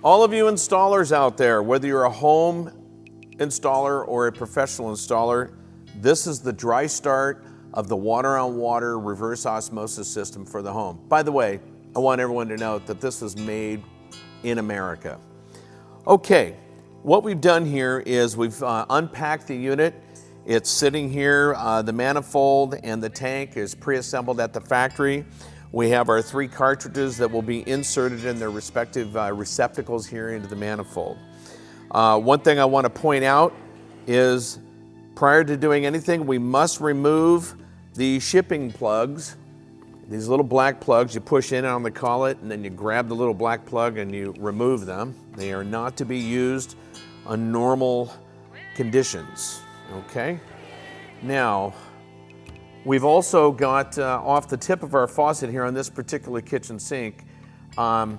All of you installers out there, whether you're a home installer or a professional installer, this is the dry start of the water-on-water reverse osmosis system for the home. By the way, I want everyone to note that this is made in America. Okay, what we've done here is we've unpacked the unit. It's sitting here. The manifold and the tank is pre-assembled at the factory. We have our 3 cartridges that will be inserted in their respective receptacles here into the manifold. One thing I want to point out is prior to doing anything, we must remove the shipping plugs. These little black plugs, you push in on the collet and then you grab the little black plug and you remove them. They are not to be used on normal conditions, okay? Now, we've also got off the tip of our faucet here on this particular kitchen sink, an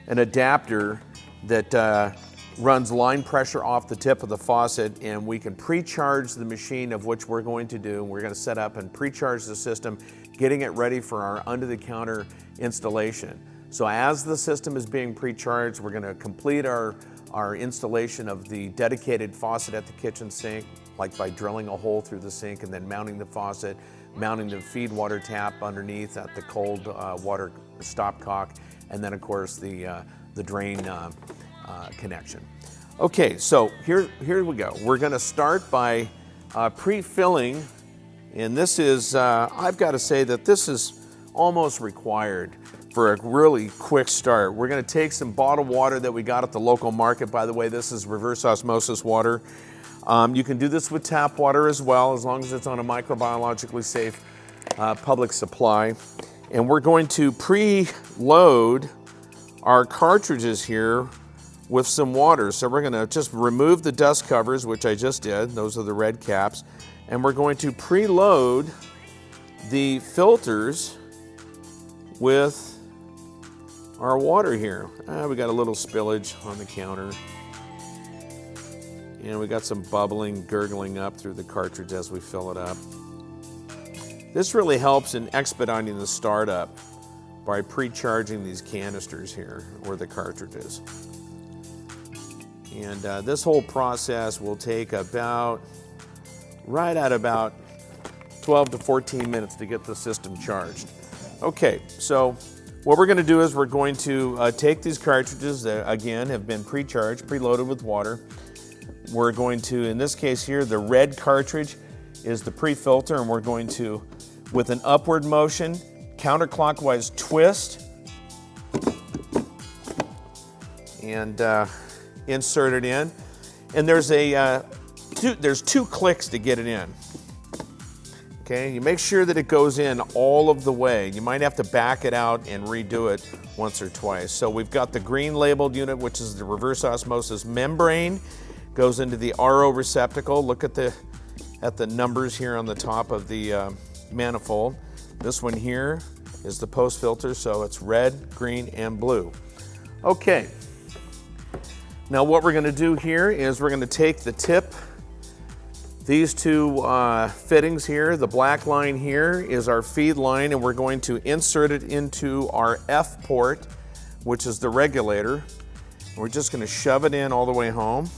adapter that runs line pressure off the tip of the faucet, and we can pre-charge the machine, of which we're going to do. We're going to set up and pre-charge the system, getting it ready for our under-the-counter installation. So as the system is being pre-charged, we're going to complete our installation of the dedicated faucet at the kitchen sink, like by drilling a hole through the sink and then mounting the faucet, mounting the feed water tap underneath at the cold water stopcock, and then of course the drain connection. Okay, so here we go. We're going to start by pre-filling, and this is, I've got to say that this is almost required for a really quick start. We're going to take some bottled water that we got at the local market. By the way, this is reverse osmosis water. You can do this with tap water as well, as long as it's on a microbiologically safe public supply. And we're going to pre-load our cartridges here with some water. So we're going to just remove the dust covers, which I just did. Those are the red caps. And we're going to preload the filters with our water here. We got a little spillage on the counter. And we got some bubbling, gurgling up through the cartridge as we fill it up. This really helps in expediting the startup by pre-charging these canisters here, or the cartridges. And this whole process will take about 12 to 14 minutes to get the system charged. Okay, so what we're going to do is we're going to take these cartridges that, again, have been pre-charged, preloaded with water. We're going to, in this case here, the red cartridge is the pre-filter, and we're going to, with an upward motion, counterclockwise twist, and insert it in. And there's there's 2 clicks to get it in. Okay, you make sure that it goes in all of the way. You might have to back it out and redo it once or twice. So we've got the green labeled unit, which is the reverse osmosis membrane, goes into the RO receptacle. Look at the numbers here on the top of the manifold. This one here is the post filter, so it's red, green, and blue. Okay. Now what we're going to do here is we're going to take the tip, these 2 fittings here, the black line here is our feed line, and we're going to insert it into our F port, which is the regulator. We're just going to shove it in all the way home.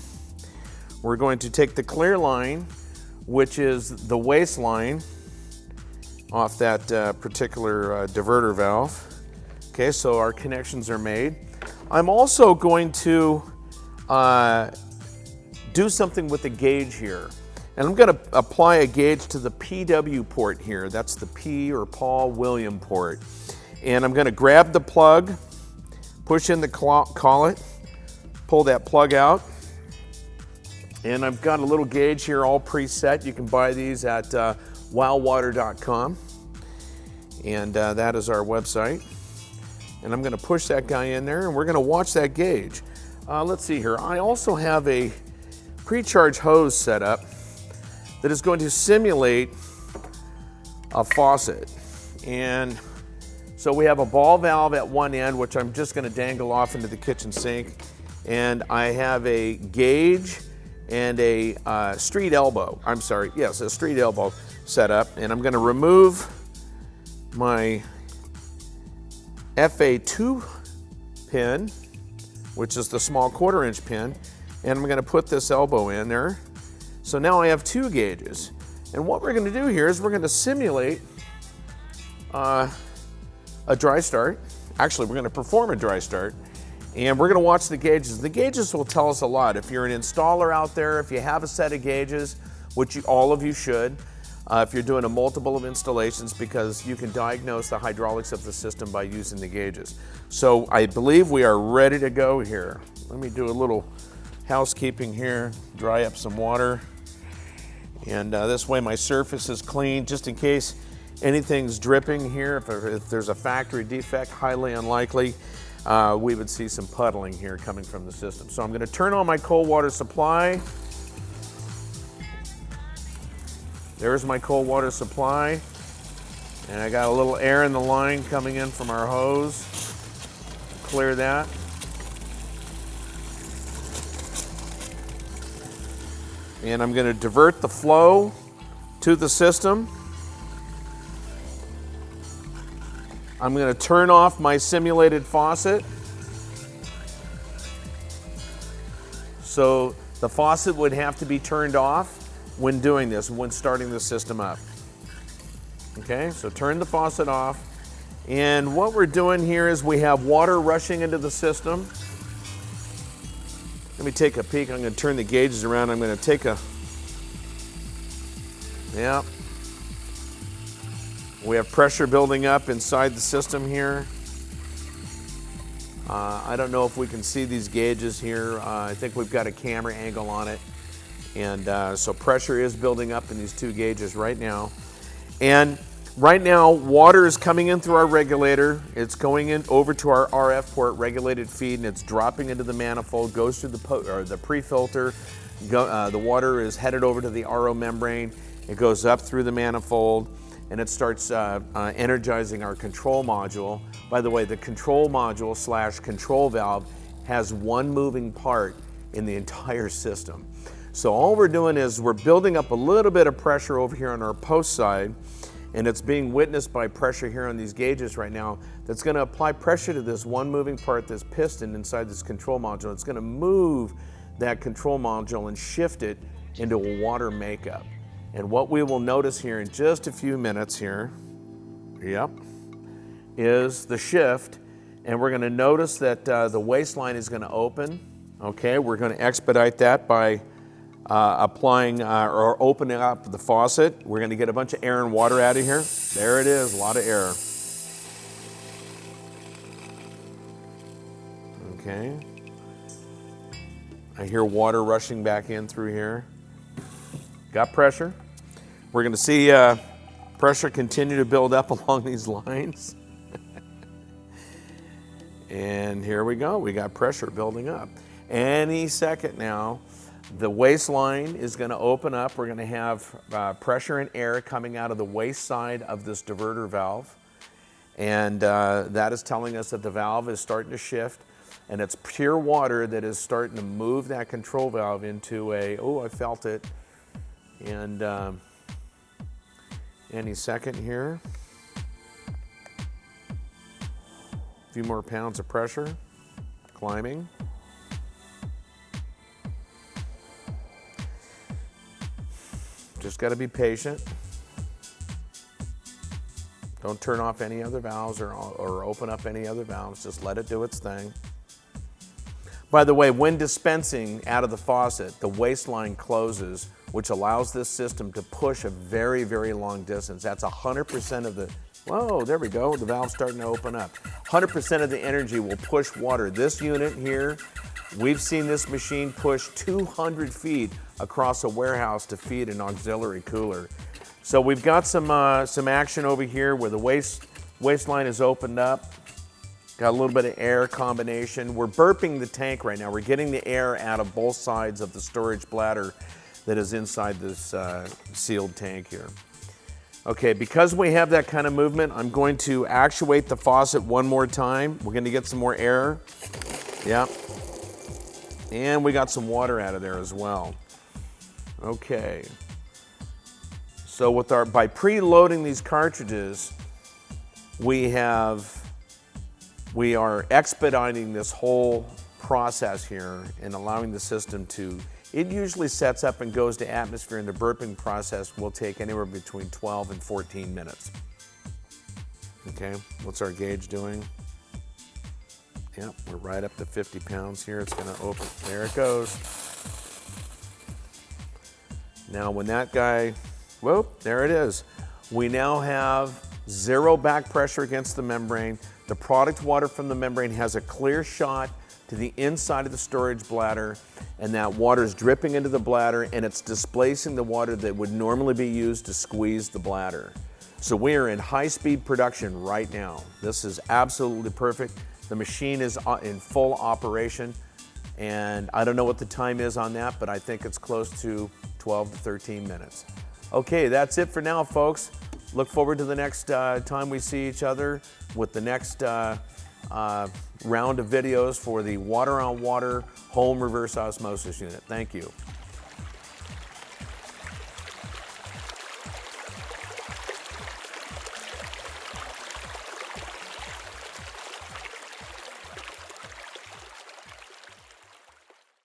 We're going to take the clear line, which is the waste line, off that particular diverter valve. Okay, so our connections are made. I'm also going to do something with the gauge here. And I'm going to apply a gauge to the PW port here. That's the P or Paul William port. And I'm going to grab the plug, push in the collet, pull that plug out. And I've got a little gauge here all preset. You can buy these at wowwater.com. And that is our website. And I'm going to push that guy in there, and we're going to watch that gauge. Let's see here. I also have a pre-charge hose set up that is going to simulate a faucet. And so we have a ball valve at one end, which I'm just going to dangle off into the kitchen sink. And I have a gauge and a street elbow. I'm sorry, yes, a street elbow setup. And I'm going to remove my FA2 pin, which is the small 1/4 inch pin, and I'm going to put this elbow in there. So now I have 2 gauges. And what we're going to do here is we're going to simulate a dry start. Actually, we're going to perform a dry start, and we're going to watch the gauges. The gauges will tell us a lot. If you're an installer out there, if you have a set of gauges, which all of you should, if you're doing a multiple of installations, because you can diagnose the hydraulics of the system by using the gauges. So I believe we are ready to go here. Let me do a little housekeeping here, dry up some water. And this way my surface is clean, just in case anything's dripping here. If there's a factory defect, highly unlikely, we would see some puddling here coming from the system. So I'm going to turn on my cold water supply. There's my cold water supply. And I got a little air in the line coming in from our hose. Clear that. And I'm going to divert the flow to the system. I'm going to turn off my simulated faucet. So the faucet would have to be turned off when doing this, when starting the system up. Okay, so turn the faucet off. And what we're doing here is we have water rushing into the system. Let me take a peek. I'm going to turn the gauges around. I'm going to take a, yeah. We have pressure building up inside the system here. I don't know if we can see these gauges here. I think we've got a camera angle on it. And so pressure is building up in these 2 gauges right now. And right now, water is coming in through our regulator. It's going in over to our RF port, regulated feed, and it's dropping into the manifold, goes through the pre-filter. The water is headed over to the RO membrane. It goes up through the manifold, and it starts energizing our control module. By the way, the control module / control valve has 1 moving part in the entire system. So all we're doing is we're building up a little bit of pressure over here on our post side, and it's being witnessed by pressure here on these gauges right now. That's going to apply pressure to this 1 moving part, this piston inside this control module. It's going to move that control module and shift it into a water makeup. And what we will notice here in just a few minutes here, yep, is the shift. And we're going to notice that the waistline is going to open. Okay, we're going to expedite that by applying or opening up the faucet. We're going to get a bunch of air and water out of here. There it is, a lot of air. Okay. I hear water rushing back in through here. Got pressure. We're going to see pressure continue to build up along these lines. And here we go. We got pressure building up. Any second now, the waistline is going to open up. We're going to have pressure and air coming out of the waist side of this diverter valve. And that is telling us that the valve is starting to shift. And it's pure water that is starting to move that control valve into a, oh, I felt it. And any second here. A few more pounds of pressure climbing. Just got to be patient. Don't turn off any other valves or open up any other valves. Just let it do its thing. By the way, when dispensing out of the faucet, the waistline closes, which allows this system to push a very, very long distance. That's 100% of the, whoa, there we go. The valve's starting to open up. 100% of the energy will push water. This unit here, we've seen this machine push 200 feet across a warehouse to feed an auxiliary cooler. So we've got some action over here where the waistline is opened up. Got a little bit of air combination. We're burping the tank right now. We're getting the air out of both sides of the storage bladder that is inside this sealed tank here. Okay, because we have that kind of movement, I'm going to actuate the faucet one more time. We're going to get some more air. Yeah. And we got some water out of there as well. Okay. So with by preloading these cartridges, we are expediting this whole process here and allowing the system to, it usually sets up and goes to atmosphere, and the burping process will take anywhere between 12 and 14 minutes. Okay, what's our gauge doing? Yep, we're right up to 50 pounds here. It's gonna open, there it goes. Now when that guy, whoop, there it is. We now have 0 back pressure against the membrane. The product water from the membrane has a clear shot to the inside of the storage bladder, and that water is dripping into the bladder, and it's displacing the water that would normally be used to squeeze the bladder. So we are in high-speed production right now. This is absolutely perfect. The machine is in full operation, and I don't know what the time is on that, but I think it's close to 12 to 13 minutes. Okay, that's it for now, folks. Look forward to the next time we see each other with the next round of videos for the water-on-water home reverse osmosis unit. Thank you.